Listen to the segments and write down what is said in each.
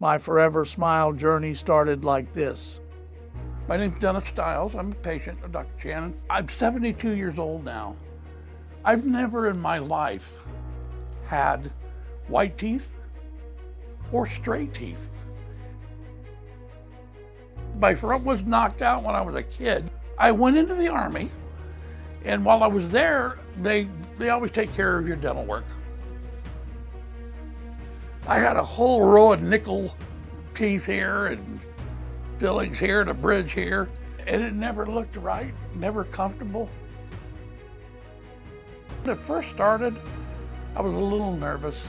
My forever smile journey started like this. My name's Dennis Stiles. I'm a patient of Dr. Shannon. I'm 72 years old now. I've never in my life had white teeth or straight teeth. My front was knocked out when I was a kid. I went into the Army, and while I was there, they always take care of your dental work. I had a whole row of nickel teeth here and fillings here and a bridge here, and it never looked right, never comfortable. When it first started, I was a little nervous.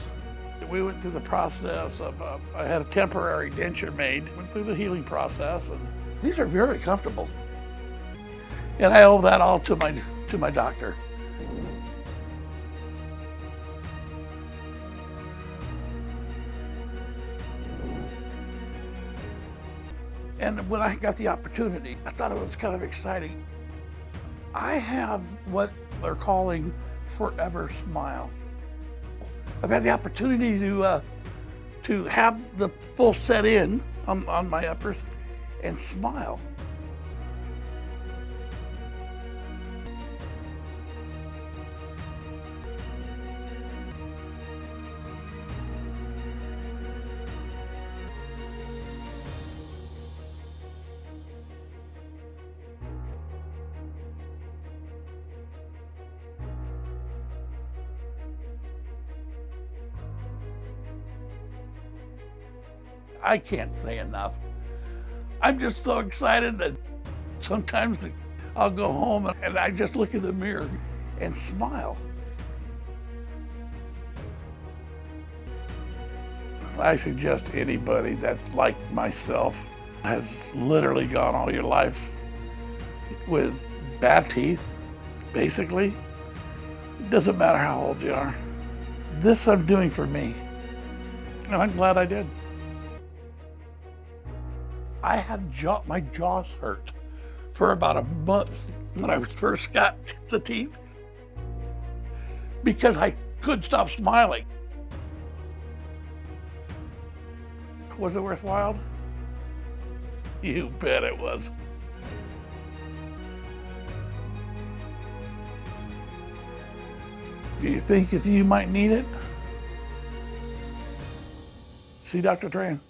We went through the process of, I had a temporary denture made, went through the healing process, and these are very comfortable. And I owe that all to my doctor. And when I got the opportunity, I thought it was kind of exciting. I have what they're calling forever smile. I've had the opportunity to have the full set in on my uppers and smile. I can't say enough. I'm just so excited that sometimes I'll go home and I just look in the mirror and smile. I suggest anybody that, like myself, has literally gone all your life with bad teeth, basically. It doesn't matter how old you are. This I'm doing for me, and I'm glad I did. I had my jaws hurt for about a month when I first got the teeth because I couldn't stop smiling. Was it worthwhile? You bet it was. If you think that you might need it, see Dr. Tran.